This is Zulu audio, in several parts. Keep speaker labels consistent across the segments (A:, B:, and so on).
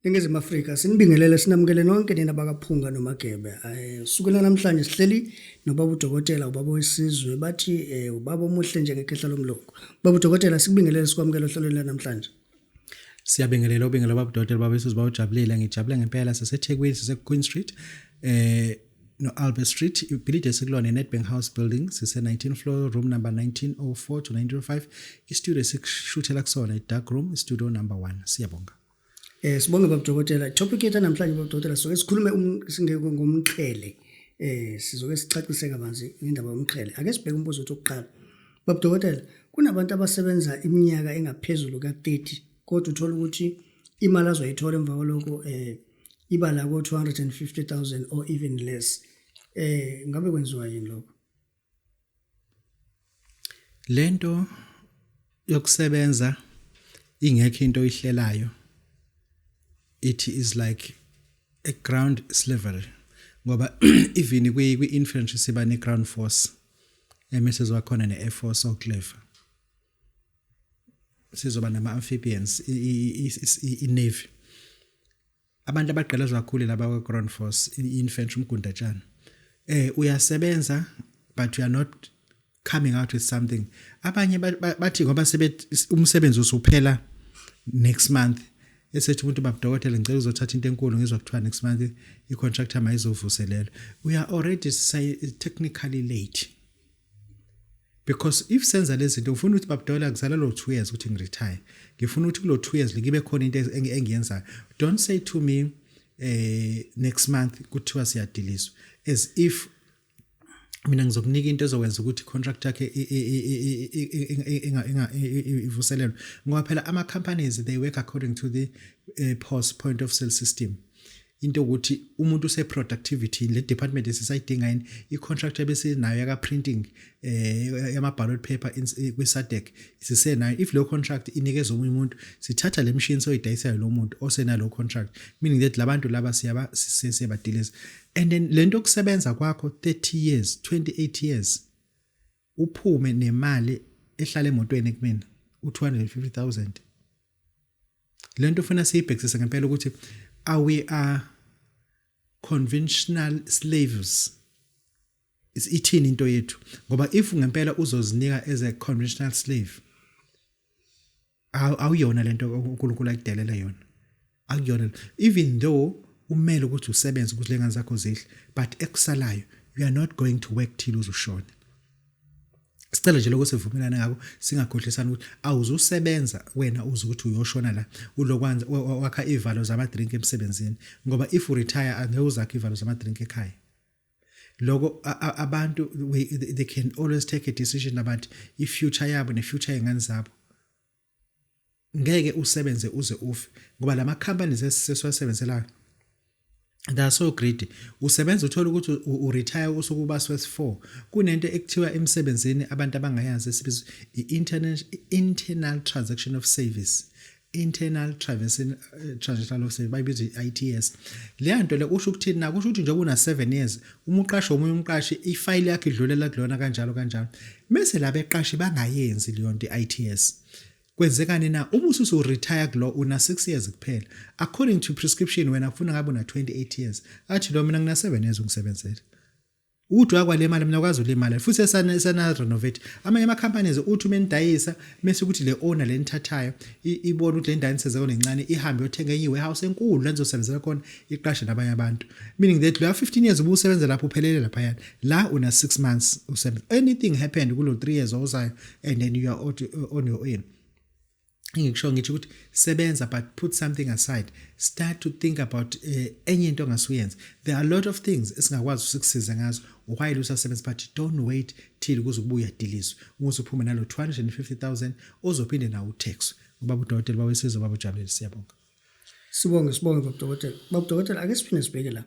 A: eNingizimu Afrika sinibingelele sinamukele nonke nina bakaphunga noMagebe. Sukela namhlanje sihleli noBabu Dokotela ubaba wesizwe bathi ubaba omuhle njengekhehla lomlungu. Babu Dokotela sikubingelele sikwamukela ohlelweni la namhlanje.
B: Siyabingelela ubingelela Babu Dokotela baba wesizwe bawujabulile ngijabule ngempela siseThekwini sise-Queen Street no Albert Street ibhilidi esikulona Nedbank House building sise 19th floor room number 1904 to 1905 istudio sikushoothela kusona idark room studio number 1 siyabonga.
A: Sibonge Babu Dokotela. Topic yethu namhlanje Babu Dokotela soke sikhulume singeke ngomqhele. Sizoke sicacise kabanzi indaba yomqhele. Ake sibheke umbuzo wethu oqala. Babu Dokotela, kunabantu abasebenza iminyaka engaphezulu ka30 kodwa uthola ukuthi imali azoyithola emva kwalokho iba la ko 250,000 or even less. Ngabe kwenziwa yini lokho?
B: Lento yokusebenza ingekho into ihlelayo. It is like a ground slavery ngoba even kwi-infantry siba ne-ground force emesezwa khona ne-air force oclave sizoba nama-amphibians i-navy abantu abaqelezwa kakhulu laba kwa-ground force i-infantry umgundatshana uyasebenza but you are not coming out with something abanye bathi ngoba umsebenzi usuphela next month esethi umuntu Babu Dokotela ngicela uzothatha into enkulu ngizwa kuthiwa next month i-contractor mayizovuselela. We are already technically late because if senza lezi zinto ufuna ukuthi Babu Dokotela ngizala lo 2 years ukuthi ngiretire ngifuna ukuthi kulo 2 years ngibe khona into engiyenzayo. Don't say to me next month kuthiwa siyadiliswa as if mina ngizokunika into ezokwenza ukuthi contract yakhe ivuselelwe ngoba phela ama companies they work according to the point of sale system into ukuthi umuntu use productivity le department esisayidinga yini i-contract bese nayo yaka printing yama ballot paper kwi-SADC sisenayo if lo contract inikeza umuntu sithatha le machine soyidayisayo lo muntu osena lo contract meaning that labantu laba siyabadilisa and then lento kusebenza kwakho 30 years 28 years uphume nemali ehlala emotweni kumina u250,000 lento ufuna siyibhekisise ngempela ukuthi we are conventional slaves ithini into yethu ngoba if ngempela uzozinika as a conventional slave awuyona lento uNkulunkulu ayidelela yona akuyona even though umele ukuthi usebenze ukuthi lengane zakho zihle but ekusalayo you are not going to work till uzoshona. Sicela nje lokho sivumelana ngako singakhohlisana ukuthi awuzusebenza wena uzukuthi uyoshona la ulokwanza wakha ivalo zama drink emsebenzini ngoba if you retire angeke uzakhe ivalo zama drink ekhaya. Lokho abantu they can always take a decision about i-future yabo ne-future yengane zabo. Ngeke usebenze uze ufe ngoba lama companies eseswasebenzelayo they are so greedy. Usebenza uthola ukuthi uretire usukuba swes4 kunento ekuthiwa emsebenzini abantu abangayazi esibiza internal transaction of service transaction of service bayibiza ITS. Le nto le usho ukuthini na kusho ukuthi nje una 7 years umuqashi omunye umqashi ifile yakhe idlulela kulona kanjalo bese laba eqashi bangayenzi leyo nto ITS. Kwenzekani na ubususu retire kulo una 6 years kuphela according to prescription wena ufuna ngabe una 28 years athi lo mina ngina 7 years ungisebenzela udwa kwale mali mina kwazi ulimala futhi esana renovate amanye ama companies uthi umendayisa bese ukuthi le owner le nithathayo ibona ukuthi le ndawo nisezekona encane ihambe yothenga enye warehouse enkulu lenzosebenzela khona iqashe nabanye abantu meaning that lo 15 years ubusebenza lapho uphelele lapha yana la una 6 months usebenza anything happened kulo 3 years ozayo and then you are on your own. Ngisho ngithi ukuthi sebenza but put something aside start to think about enye into ongasuyenza. There are a lot of things esingakwazi ukusiza ngazo while usasebenza but don't wait till kuze ubuya diliswa uzophume nalo 250,000 ozophinde nawo utax. Ubaba uDokotela bawesizwe babujabulile siyabonga.
A: Sibonge Babu Dokotela. Babu Dokotela ake siphinde sibheke la.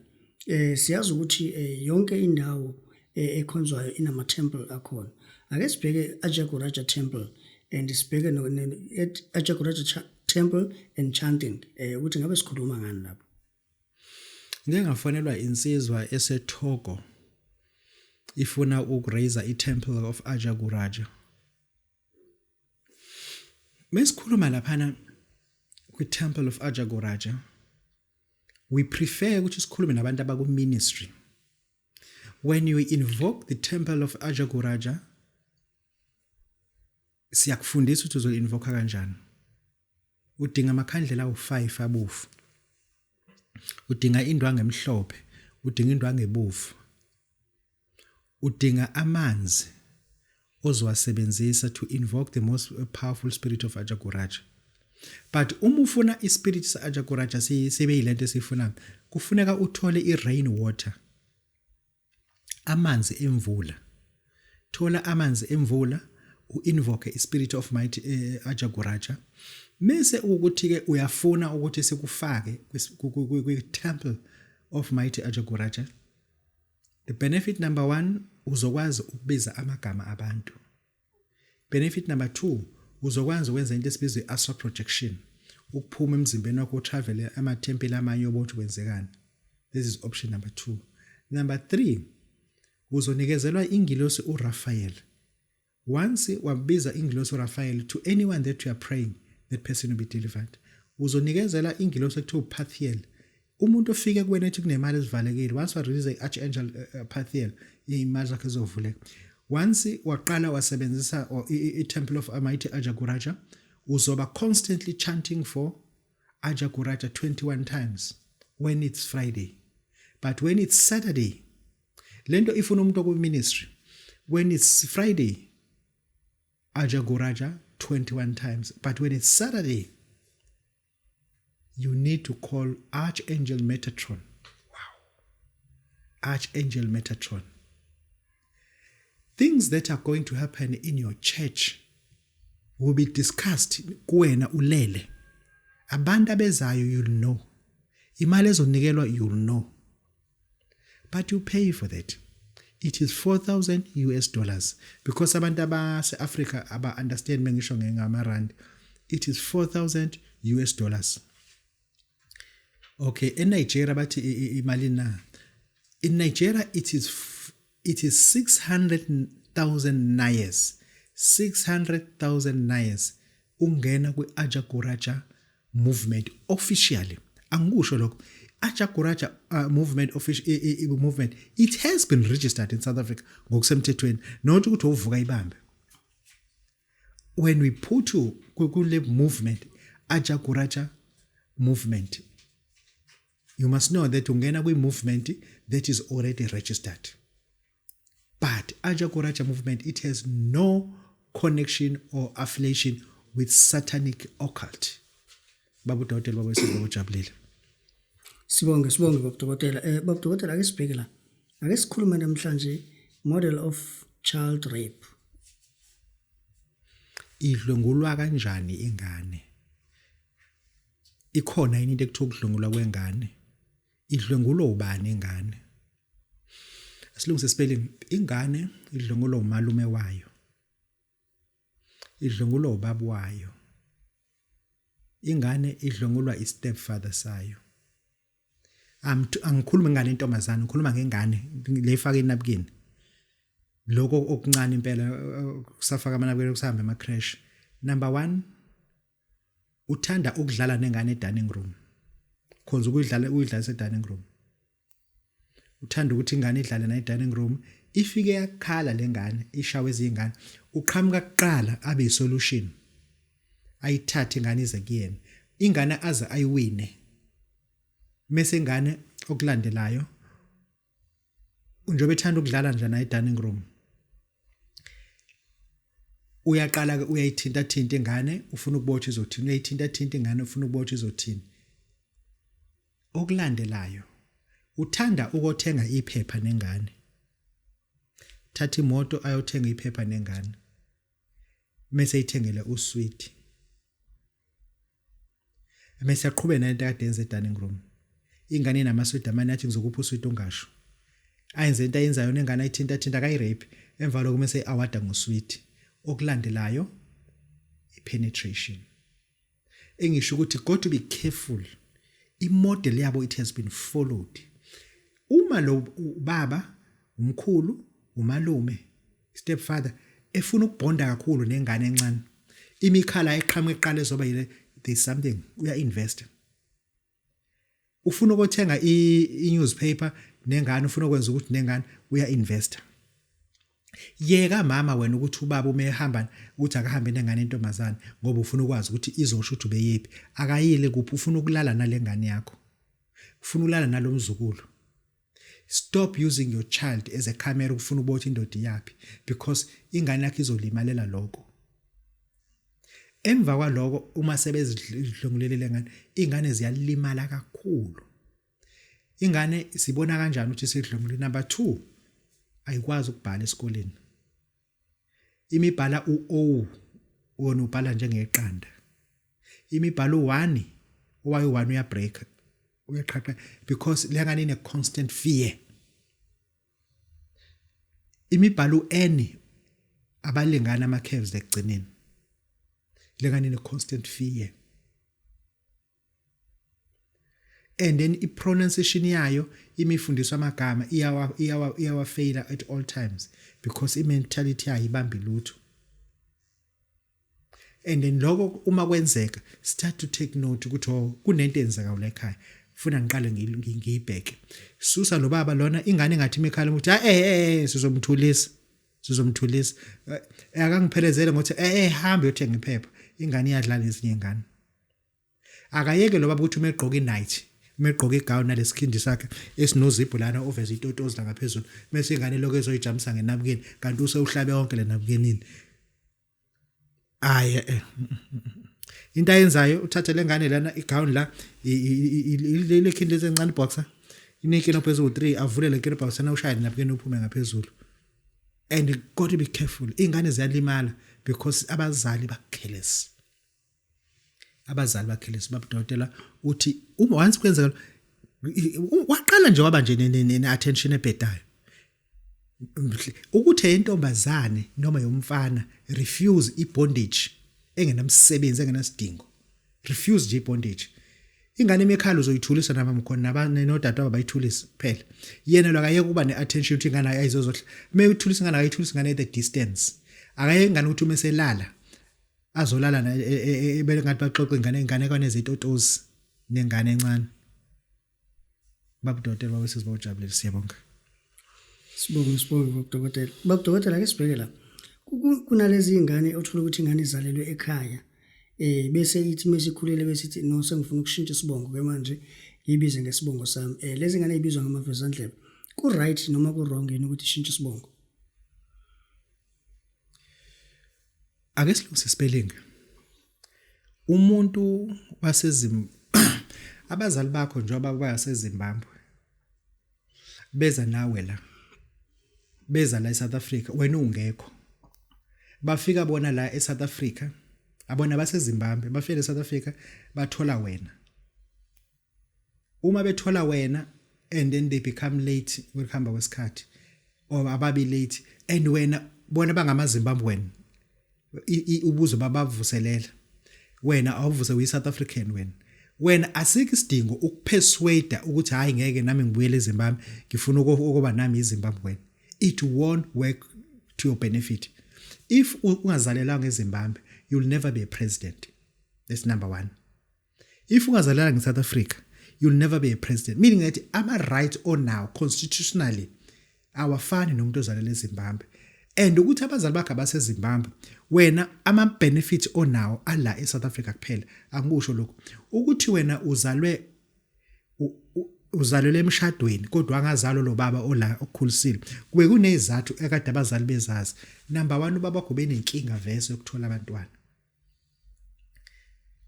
A: Siyazi ukuthi yonke indawo ekhonzwayo inama temple akhona. Ake sibheke Ajaguraja temple and sibheke no Ajaguraja temple and chanting ukuthi ngabe sikhuluma ngani lapho.
B: Ngeke ngafonelwa insizwa eseThogo ifuna ukuraise itemple of Ajaguraja. Mesikhuluma laphana kwi-temple of Ajaguraja we prefer ukuthi sikhulume nabantu abaku ministry. When you invoke the temple of Ajaguraja, siyakufundisa ukuthi uzo-invoke kanjani. Udinga amakhandlela awu-5 abovu. Udinga indwangu emhlophe, udinga indwangu ebovu. Udinga amanzi ozowasebenzisa to invoke the most powerful spirit of Ajaguraja. But uma ufuna ispirit sa Ajaguraja sibe yilento esifuna, kufuneka uthole i-rain water. Amanzi emvula. Thola amanzi emvula, u-invoke ispirit of mighty Ajaguraja. Mese ukuthi ke uyafuna ukuthi sikufake kwi-temple of mighty Ajaguraja. The benefit number 1, uzokwazi ukubiza amagama abantu. Benefit number 2, uzokwazi ukwenza into esibizwa i-astral projection. Ukuphuma emzimbeni wakho utravel amathempeli amanye obothi kwenzekani. This is option number 2. Number 3, uzonikezelwa ingilosi uRaphael. Once wabiza ingilosi uRaphael, to anyone that you are praying, that person will be delivered. Uzonikezela ingilosi ekuthiwa uPathiel. Umuntu ofike kuwena ethi kunemali ezivalekile, once wa release i-archangel Pathiel, imali zakhe zovuleka. Once waqala wasebenzisa i-temple of mighty Ajaguraja, uzoba constantly chanting for Ajaguraja 21 times when it's Friday. But when it's Saturday, lento ifuna umuntu oku ministry, when it's Friday, Ajaguraja 21 times. But when it's Saturday, you need to call Archangel Metatron. Wow. Archangel Metatron. Things that are going to happen in your church will be discussed kuwena ulele. Abantu abezayo you'll know. Imali ezonikelwa you'll know. But you pay for that. It is $4,000 because abantu abase Africa aba understand mengisho ngengamarandi. It is $4,000. Okay, in Nigeria bathi imali na. In Nigeria it is 600,000 nayas. 600,000 nayas ungena kwi-Ajaguraja movement officially. Angisho lokho. Ajaguraja movement movement, it has been registered in South Africa ngokusemthethweni, not ukuthi uvuka ibambe. When we put you kule movement, Ajaguraja movement, you must know that ungena kwi movement that is already registered. But Ajaguraja movement, it has no connection or affiliation with satanic occult. Babu Dokotela Babu Dokotela.
A: Sibonge Babu Dokotela. Babu Dokotela ake sibheke la. Ake sikhulume namhlanje model of child rape.
B: Idlwengulwa kanjani ingane? Ikhona yini into ekuthiwa ukudlwengulwa kwengane? Idlwengulwa ubani ingane? Asilungise spelling. Ingane idlwengulwa umalume wayo. Idlwengulwa ubaba wayo. Ingane idlwengulwa i-stepfather sayo. Angikhuluma ngale ntombazana, ngikhuluma ngengane lefaka enabukeni. Lokho okuncane impela kusafaka amanabukeni kusahamba ema-crash. Number 1, uthanda ukudlala nengane e-dining room. Khonza uyidlala e-dining room. Uthanda ukuthi ingane idlale na e-dining room, ifike yakhala lengane, ishawe ezingane, uqhamuka kuqala abe i-solution. Ayithathe ingane ize kuyena. Ingane aze ayiwine. Mase ingane okulandelayo njobe ethanda ukudlala nje na e-dining room, uyaqala uyayithinta thinta ingane ufuna ukubotha izothini, uyayithinta thinta ingane ufuna ukubotha izothini. Okulandelayo uthanda ukuthenga iphepha nengane. Thatha imoto ayothenga iphepha nengane. Mase ithengele usweet. Mase aqhubeke nento akade yenza e-dining room. Ingane inamasweet amane athi ngizokupha usweet ungasho. Ayenze into ayenzayo nengane ayithinta thinta akayi-rape, emva lokho mase awada ngosweet. Okulandelayo i-penetration. Engisho ukuthi got to be careful. I-model yabo it has been followed. Uma lo baba, umkhulu, umalume, stepfather efuna ukubonda kakhulu nengane encane, imikhala eqhamuka eqala ezoba yile, there's something we are investing. ufuna ukuthenga i-newspaper nengane ufuna ukwenza ukuthi nengane uya investor. Yeka mama wena ukuthi ubaba uma ehamba uthi akahambe nengane entombazane ngoba ufuna ukwazi ukuthi izosho ukuthi ubeyephi. Akayile kuphi, ufuna ukulala nalengane yakho. Ufuna ukulala nalomzukulu. Stop using your child as a camera ufuna ukuthi indoda yapi because ingane yakho izolimalela lokho. Emva kwaloko uma sebezidlongulele ngane, ingane ziyalimala kakhulu. Ingane sibona kanjani ukuthi sidlongulele? Number 2, ayikwazi ukubhala esikoleni. Imibhala u-O wona ubhala njengeqanda. Imibhala u1 owayi1 uyabreak. Uyaqhaqa because lengane ine constant fear. Imibhala u-N abalingana ama curves ekugcineni. Lengane ine constant fear. And then i-pronunciation yayo imifundiswa amagama iyawa failure at all times because i-mentality yayo ibambi lutho. And then lokho uma kwenzeka start to take note ukuthi kunento enzeka la ekhaya ufuna ngiqale ngiyibheke. Susa lo baba lona ingane ngathi imekhala ukuthi sizomthulisa akangiphelezele ngokuthi hambe uyothenga iphepha. Ingane iyadlala ezinye ingane. Akayeke lo baba ukuthi uma egqoka i-night, uma egqoka igown nalesikhindi sakhe esinozipho lana oveza itotozi la ngaphezulu bese ingane lokho ezoyijamisa ngenabukeni kanti usewuhlabe wonke le nabukenini. Into ayenzayo uthathe lengane lana igown la ile khindi esencane boxer inekini ophezulu 3 avule le khindi boxer na ushaya nabukeni uphume ngaphezulu. And you got to be careful. Ingane ziyalimala because abazali bakhelesi. Abazali bakhelesi Babu Dokotela uthi uma once kwenzeka waqala nje waba nje ne attention ebhedayo. Ukuthi intombazane noma yomfana refuse ibondage engenamsebenzi engenasidingo. Refuse nje ibondage. Ingane emekhala uzoyithulisa nabamkhona nabane nodadewabo bayithulisa phela. Yena lo akayeke kuba neattention ukuthi ingane ayizozohla. Mayithulisa ingane ayithulisa ingane at a distance. Akayeke ingane ukuthi uma eselala azolala na ebele ngathi baxoxe ingane kwanezitotozi nengane encane. Babu Dokotela bawese sibawujabulele siyabonga.
A: Sibonge Babu Dokotela. Babu Dokotela ake sibheke la. Kunalezi ingane othola ukuthi ingane izalelwe ekhaya. Bese ithi mesikhulele bese ithi no sengifuna ukushintsha isibongo ke manje ngiyibize ngesibongo sami. Lezi ngane izibizwa ngamavezandlebe. Ku right noma ku wrong yini ukuthi ishintshe isibongo?
B: Ake silungise spelling. Umuntu abazali bakho njengoba bayaseZimbabwe beza nawe la. Beza la eSouth Africa wena ungekho. Bafika bona la eSouth Africa abona baseZimbabwe bafika eSouth Africa bathola wena. Uma bethola wena and then they become late ukuhamba kwesikhathi or ababi late and wena bona bangamaZimbabwean ubuzo babavuselela wena awuvuse uyiSouth African wena asikho isidingo ukupersuade ukuthi hayi ngeke nami ngibuyele eZimbabwe ngifuna ukuba nami iZimbabwean. It won't work to your benefit. If ungazalelanga eZimbabwe you'll never be a president. That's number 1. If ungazalelanga in South Africa you'll never be a president, meaning that ama right on now constitutionally awafani nomuntu ozalelwe eZimbabwe. And ukuthi abazali bakhe baseZimbabwe wena ama benefits onawo ala eSouth Africa kuphela angikusho lokho ukuthi wena uzalelwe emshadweni kodwa angazalo lo baba ola okukhulisile kube kunezathu ekade abazali bezazi. Number 1 ubaba kho benenkinga vese yokuthola abantwana.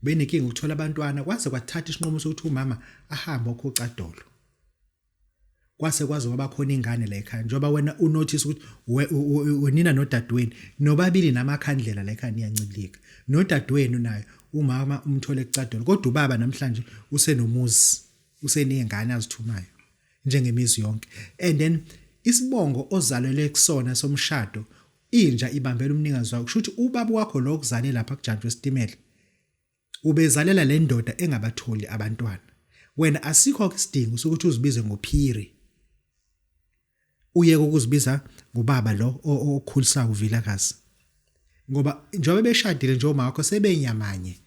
B: Benenkinga ukuthola abantwana kwaze kwathatha isinqumo sokuthi umama ahambe okhoqadolo. Kwase kwaze kwaba khona ingane la ekhaya njoba wena unotice ukuthi wenina nodadweni nobabili namakhandlela la ekhaya niyancilika. Nodadweni nayo umama umthole ekucadolo kodwa ubaba namhlanje usenomuzi usenengane azithumayo njengemizi yonke. And then isibongo ozalelwe kusona somshado inja ibambela umnikazi wakho. Kusho ukuthi ubaba wakho lo kuzale lapha kujantwe isitimela ubezalela le ndoda engabatholi abantwana. Wena asikho isidingo sokuthi uzibize ngophiri. Uyeke ukuzibiza ngobaba lo okhulisa uvilakazi. Ngoba njengoba beshadile nje oma wakho sebenyamanye.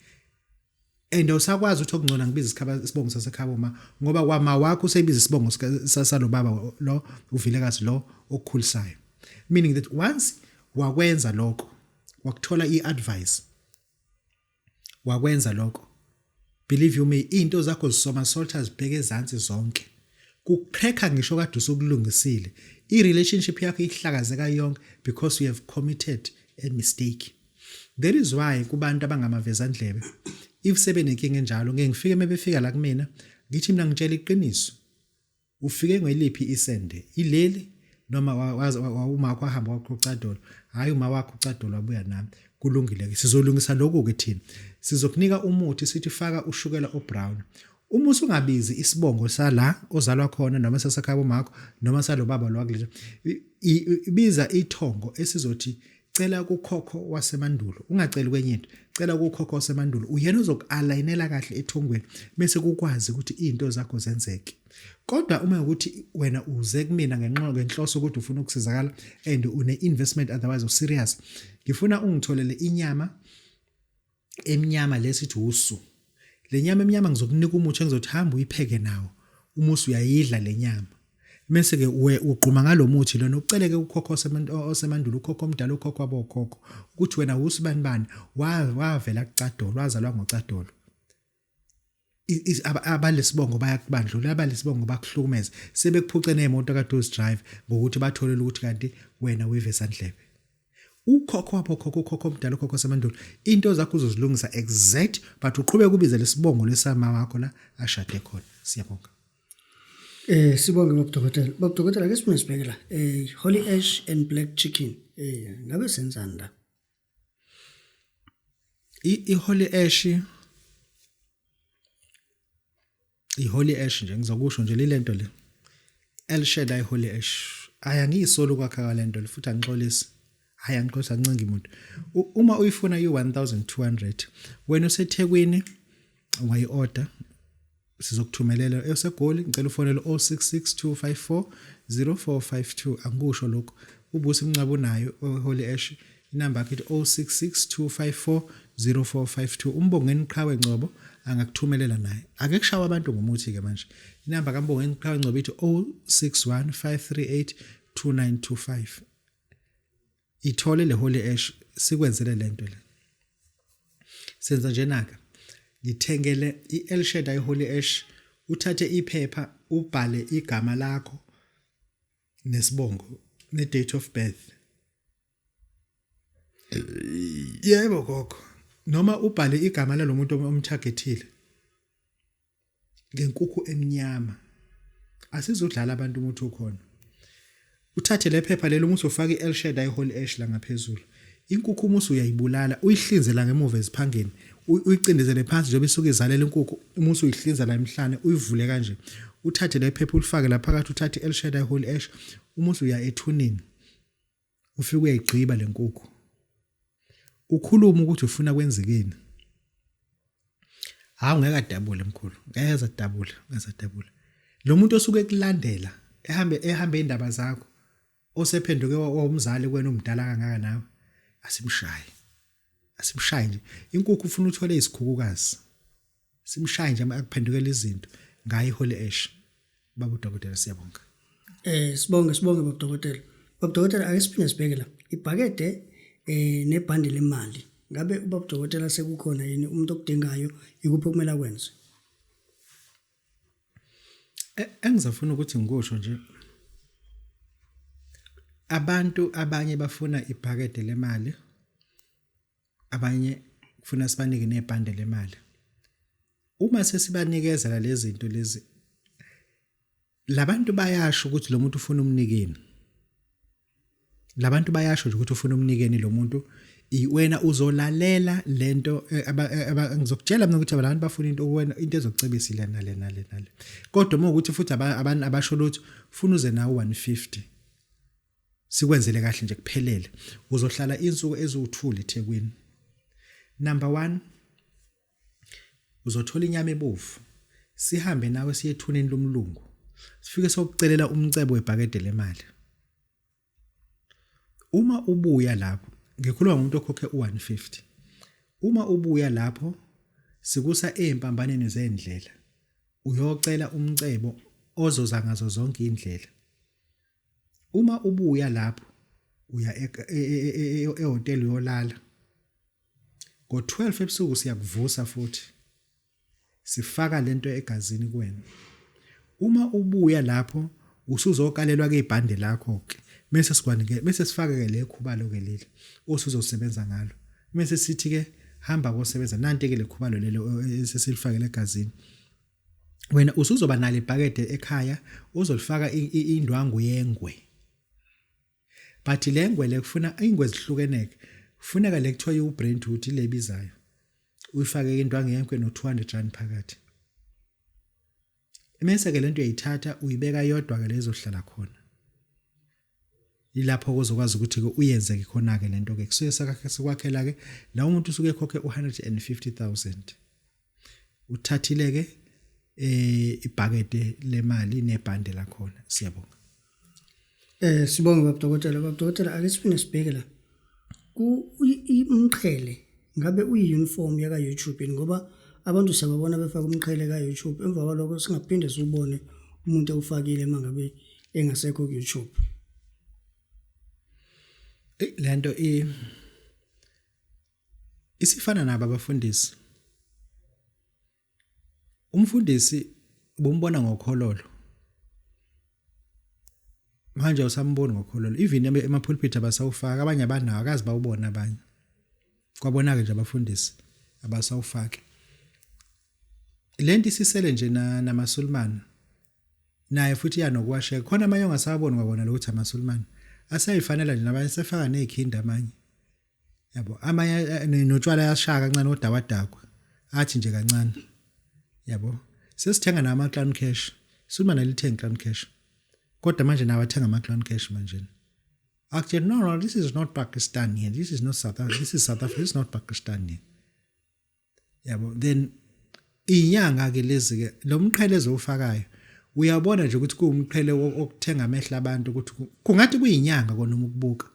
B: and usakwazi ukuthi okungcona ngibiza isibongo sasekhaya ngoba kwama wakho usebiza isibongo salo baba lo uvilekazi lo okukhulisayo, meaning that once wakwenza lokho wakuthola iadvice wakwenza lokho, believe you me, into zakho zisoma solta zibheke ezantsi zonke, kucracker ngisho kade usukulungisile, i-relationship yakho ihlakazeka yonke because you have committed a mistake. That is why kubantu abangamavezandlebe if sebenenkinga enjalo ngeke ngifike mebefika la kumina ngithi mina ngitshela iqiniso, ufike ngeliphi isende ileli noma uma wakho ahamba waqoqadolo, hayi uma wakho uqadolo wabuya nami, kulungile ke sizolungisa lokho ke thina sizokunika umuthi sithi faka ushukela obrown. Uma usungabizi isibongo sala ozalwa khona noma sasekhaya bomakho noma salo baba lo wakulelo, ibiza ithongo esizothi cela kukhokho wasemandulo, ungaceli kwenye into, cela kukhokho wasemandulo, uyena ozokualigninela kahle ethongweni bese kukwazi ukuthi izinto zakho zenzeke. Kodwa uma ukuthi wena uze kumina ngenhloso ukuthi ufuna ukusizakala and une investment otherwise serious, ngifuna ungitholele inyama emnyama lesithi usu. Le nyama emnyama ngizokunika umuthi engizothi hamba uyipheke nawo, umusi uyayidla le nyama bese ke uqhuma ngalomuthi lona uceleke ukhokho osemandulo, ukhokho omdala, ukhokho wabokhokho ukuthi wena usibani bani wavela kucadolo, wazalwa ngocadolo, abalesibongo bayakubandlula, abalesibongo bakuhlukumeza, sebekuphuce neemoto kade uzidrive ngokuthi batholele ukuthi kanti wena uyivezandlebe. Ukhokho wabokhokho, ukhokho omdala, ukhokho osemandulo, into zakho uzozilungisa exact, but uqhubeke kubize lesibongo lesama wakho la ashade khona. Siyabonga.
A: Sibonge Babu Dokotela. Babu Dokotela, ke sifuna sibheke la holy ash and black chicken ngabe senzani la?
B: I-holy ash nje ngizokusho nje lento le El Shaddai holy ash ayangiyisolo kwakha lento le futhi angixolisi, hayi angixolisa ancinga umuntu. Uma uyifuna u1200 wena useThekwini wayi-order sizokuthumelela eseGoli, ngicela ufonele 0662540452, angikusho lokho ubusi mncaba nayo holy ash, inamba yakhe 0662540452, umbongeni qhawe Ngcobo angakuthumelela naye. Ake kushawa abantu ngomuthi ke manje, inamba kaMbongeni qhawe Ngcobo ithi 0615382925. Ithole le holy ash sikwenzele lento le. Senza njenaka, ngithengele i-El Shaddai holy ash, uthathe iphepha ubhale igama lakho nesibongo ne-date of birth. Yebo gogo, noma ubhale igama lalomuntu omtargetile ngenkukhu emnyama, asizodlala abantu umuthi ukhona. Uthathe le phepha lelo umuthi ufake i-El Shaddai holy ash la ngaphezulu, inkukhu umuthi uyayibulala, uyihlinze la ngemuva eziphangeni, uyicindezele phansi njengoba isuke izalela inkukhu, umuthi uyihlinza la emhlane, uyivule kanje, uthathe le phepha ulifake la phakathi, uthathe i-El Shaddai holy ash, umuthi uya ethunini, ufike uyayigqiba le nkukhu, ukhuluma ukuthi ufuna kwenzekeni. Hawu ngeke adabule mkhulu, ngeke adabule, ngeke adabule. Lo muntu osuke ekulandela ehambe indaba zakho, osephenduke womzali kwena umdala kangaka nawe, asimshaye nje. Inkukhu ufuna uthole isikhukukazi, simshaye nje akuphendukele izinto ngayi holy ash. Babu Dokotela, siyabonga.
A: Sibonge Babu Dokotela. Babu Dokotela, ake siphinde sibheke la ibhakede nebhandi lemali. Ngabe uBabu Dokotela sekukhona yini umuntu okudingayo ikuphi okumele akwenze?
B: Engizafuna ukuthi ngikusho nje, abantu abanye bafuna ibhakede lemali, abanye kufuna sibanike nebhande lemali. Uma sesibanikezela lezi zinto lezi, labantu bayasho ukuthi lo muntu ufuna umnikeni. Labantu bayasho ukuthi ufuna umnikeni lo muntu, wena uzolalela lento ngizokutshela mina ukuthi abantu bafuna into wena into ezokucebisa lena. Kodwa uma ukuthi futhi abantu abasho ukuthi ufuna uze nawo 150, sikwenzele kahle nje kuphelele, uzohlala insuku eziwu2 eThekwini. Number 1, uzothola inyama ebovu, sihambe nawe siye ethuneni lomlungu, sifike sokucelela umcebo webhakede lemali. Uma ubuya lapho, ngikhuluma ngomuntu okhokhe u150, uma ubuya lapho sikusa empambaneni zendlela uyocela umcebo ozoza ngazo zonke indlela. Uma ubuya lapho uya ehotel uyolala ngo-12 ebusuku siyakuvusa futhi sifaka lento egazini kuwena. Uma ubuya lapho usuzokalelwa ke ibhande lakho ke bese sikwanike bese sifaka ke le khubalo ke leli osuzosebenza ngalo. Bese sithi ke hamba kosebenza nanti ke le khubalo lelo esesilifakele egazini. Wena usuzoba nalo ibhakede ekhaya uzolifaka indwangu yengwe. But lengwe le kufuna ingwe zihlukeneke. Kufuneka le kuthiwa uBrentwood lebizayo. Uyifake indwangu yengwe no200 phakathi. Mase ke lento uyayithatha uyibeka yodwa ke lezohlala khona. Ilapho kuzokwazi ukuthi ke uyenze ke khona ke lento ke kusuke sakwakhela ke la umuntu usuke ekhokhe 150,000. Uthathile ke ibhakede lemali nebhande la khona. Siyabonga.
A: Sibonge Babu Dokotela ake sifune sibheke la. Umqhele ngabe uyi-uniform yaka YouTube ngoba abantu sababona befaka umqhele ka YouTube emva kwalokho singaphinde siubone umuntu ewufakile mangabe engasekho ku YouTube.
B: Lento isifana nabo abafundisi. Umfundisi bombona ngokhololo. Manje usambona ngokhololo. Even emapulpit abasawufaka abanye abanawo akazi bawubona abanye. Kwabona ke nje abafundisi abasawufaki. Lento isisele nje namaSulman. Naye futhi yanokuwasheka. Khona amanye ongasabona ngabona ukuthi amaSulman. Asayifanela nje nabanye sefaka nezikhinda amanye. Yabo amanye notshwala yashaka kancane odawadakwa. Athi nje kancane. Yabo sesithenga nama clan cash. Sulman alithenga clan cash. Kodwa manje nawe athenga ama clan cash manje. Actually no, this is not Pakistan here. This is not South Africa. This is South Africa. This is not Pakistan here. Yabo then inyanga ke lezi ke lo mqhele ezofakayo uyabona nje ukuthi kuumqhele okuthenga amehla abantu ukuthi kungathi kuyinyanga kona ukubuka.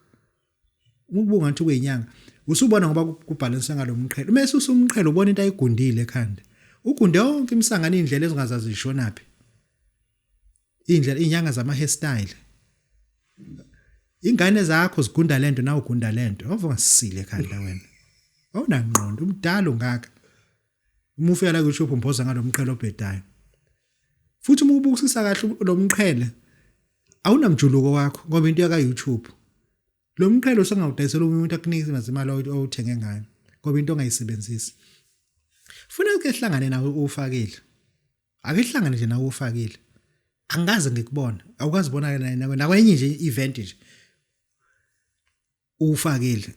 B: Ukubuka ngathi kuyinyanga. Usubona ngoba kubalance ngalo mqhele. Mase usumqhele ubona into ayigundile ekhanda. Ugunde yonke imsangano indlela ezingazazi ishonaphi. Indlela inyanga zama hairstyle. Ingane zakho zigunda lento nawe ugunda lento. Awuvungasile ekhanda wena. Awunangqondo umdala ungaka. Uma ufika la ku-YouTube umboza ngalo mqhele obhedayo. Futhi uma ubukisisa kahle lo mqhele awunamjuluko wakho ngoba into yaka YouTube. Lo mqhele usengawudayisela umuntu akunikeza imali owuthenge ngayo ngoba into ongayisebenzisi. Funa ukuhlangane nawe ufakile. Ake hlangane nje nawe ufakile. Angaze ngikubona. Awukazi bona na kwenye nje event nje. Ufakile.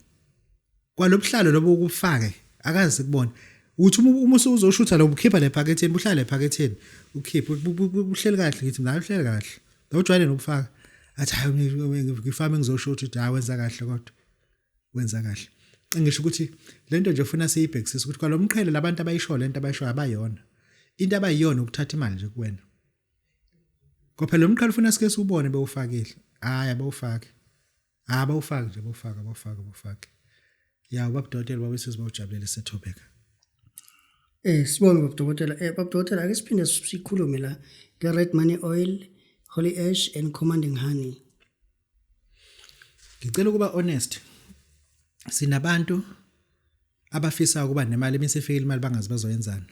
B: Kwalobuhlalo lobo ukufake akazi kubona. Uthi uma uzoshutha lo ukhipha le phaketheni uhlala le phaketheni ukhipha uhleli kahle ngithi mina uhleli kahle. Awujwayele nokufaka. Athi hayi ngifame ngizoshutha ukuthi hayi wenza kahle kodwa. Wenza kahle. Ngisho ukuthi lento nje ufuna siyibhekisisa ukuthi kwalomqhele labantu abayisho lento abayisho abayona. Into abayiyona ukuthatha imali nje kuwena. Kodwa lo mqhele ufuna sike siubone bewufakile. Hayi abawufaki. Abawufaki nje bawufaki. Ya Babu Dokotela babesizwe bawujabulele sethobeka.
A: Sibonge Babu Dokotela. Babu Dokotela ake siphinde sikhulume la ke red money oil, holy ash and commanding honey.
B: Ngicela ukuba honest. Sinabantu abafisa ukuba nemali emisefika imali bangazi bazoyenzana.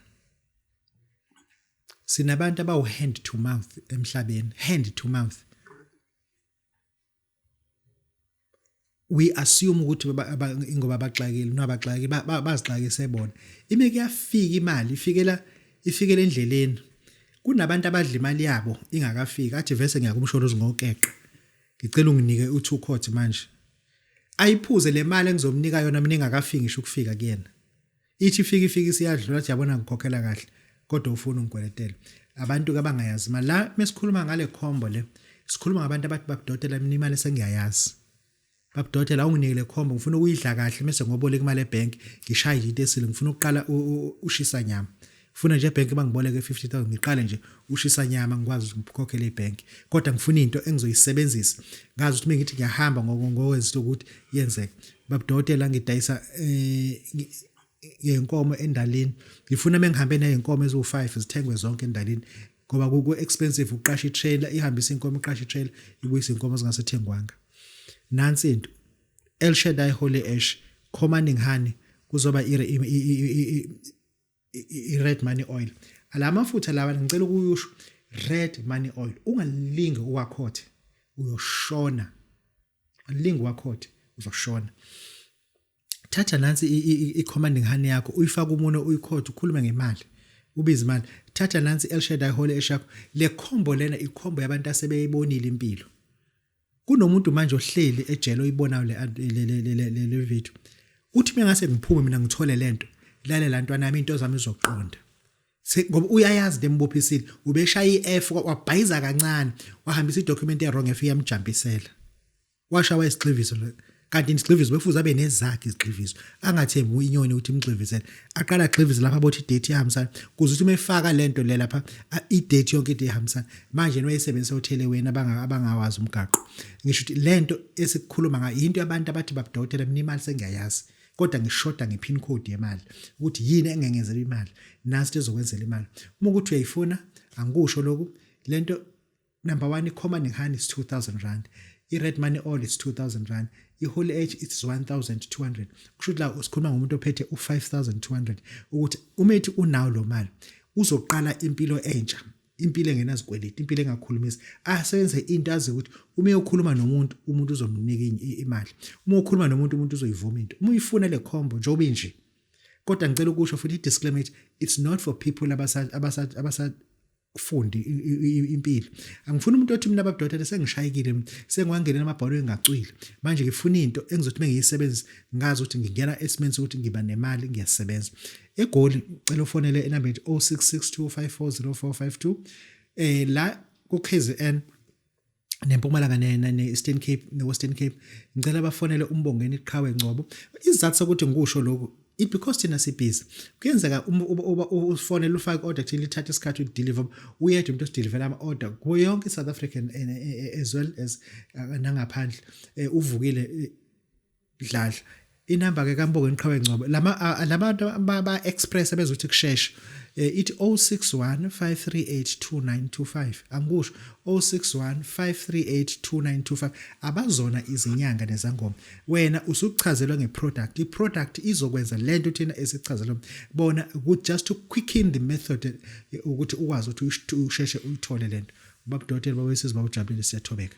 B: Sinabantu abawu hand to mouth emhlabeni, hand to mouth. We assume ukuthi ingoba baxakile nabaxaki bazixakise bona. Ime kuyafika imali ifikela endleleni. Kunabantu abadla imali yabo ingakafika athi vese ngiyakumshoro ngokeqe. Ngicela unginike u2 court manje. Ayiphuze le mali engizomnika yona mina engakafiki ngisho ukufika kuyena. Ithi ifika isiyadlula athi yabona ngikhokhela kahle kodwa ufuna ungikweletela. Abantu abangayazi mali la mesikhuluma ngale khombo le sikhuluma ngabantu abathi Babu Dokotela mina imali sengiyayazi. Babu Dokotela unginike khombo ngifuna ukuyidla kahle mase ngoboleka imali ebank ngishaya into esile ngifuna ukuqala ushisa nyama. Ngifuna nje ebank bangiboleke 50,000 ngiqale nje ushisa nyama ngikwazi ukukhokhela ebank kodwa ngifuna into engizoyisebenzisa ngazi ukuthi mengithi ngiyahamba ngokwenza ukuthi yenzeke. Babu Dokotela ngidayisa yenkomo endalini ngifuna mengihambe nezinkomo eziwu5 zithengwe zonke endalini ngoba ku expensive uqasha itrailer ihambisa inkomo iqasha itrailer ibuyisa inkomo zingasethengwanga nansi into El Shaddai Holy Ash commanding honey kuzoba red money oil alamafutha lawa ngicela ukuyusho red money oil ungalingi uwakhothe uyoshona alingi wakhothe uzoshona thatha nansi i-commanding honey yakho uyifaka umunwe uyikhothe ukhulume ngemali ubiza imali thatha nansi El Shaddai Holy Ash yakho le combo lena ikhombo yabantu asebeyibonile impilo kunomuntu manje ohleli ejele oyibonayo le video uthi mengase ngiphume mina ngithole lento lalela ntwana nami into zami izoqonda ngoba uyayazi lembophisile ubeshaya iF wabhayiza kancane wahambisa idocument wrong efika yamjumpisela washawa isigxivizo kanti isigxivizo befuza abe nezakhe izigxivizo angathembi inyoni ukuthi imgxivisele aqala agxivize lapha bothi date ihambisana kuze uthi mefaka lento le lapha i-date yonke into ihambisana manje noyisebenzisa hotel wena abangawazi umgaqo ngisho ukuthi lento esikukhuluma ngayo into abantu abathi Babu Dokotela mina imali sengiyayazi kodwa ngishoda ngepin code yemali ukuthi yini engengenzela imali nasi ezokwenzela imali uma ukuthi uyayifuna angikusho lokhu lento number 1 i-commanding honey is 2000 rand i-red money oil is 2000 rand i-holy age is 1200 kusho la usikhuluma ngomuntu ophethe u5200 ukuthi umethi unawo lo mali uzoqala impilo entsha impilo engenazikweleti impilo engakhulumisi asebenze into azi ukuthi uma uyokhuluma nomuntu umuntu uzomnika imali uma ukhuluma nomuntu umuntu uzoyivuma into uma uyifuna le combo njobe nje kodwa ngicela ukusho futhi i-disclaimer it's not for people abasafundi impilo angifuni umuntu othi mina Babu Dokotela sengishayekile sengiwangena amabhalo engacwile manje ngifuna into engizothi mengiyisebenzisa ngazi ukuthi ngingena esimeni sokuthi ngiba nemali ngiyasebenza egoli cela ufonele enamba ethi 0662540452 la ku KZN neMpumalanga ne-Eastern Cape ne-Western Cape ngicela bafonele umbongeni iqhawe Ngcobo izathu sokuthi ngikusho lokho it because thina sibhizi kuyenzeka ufonele ufake order kuthi lithatha isikhathi ukudeliver uyedwa umuntu osideliver ama order kuyo yonke South African as well as nangaphandle uvukile dladla inamba ke kaMbongeni Qhawe Ngcobo labantu ba express abezothi kusheshe ithi 0615382925 angikusho 0615382925 abazona izinyanga nezangoma wena usuchazelwa ngeproduct iproduct izokwenza lento thina esichazelwa bona just to quicken the method ukuthi ukwazi ukuthi usheshe uyithole lento Babu Dokotela babesizibawujabulile siyathobeka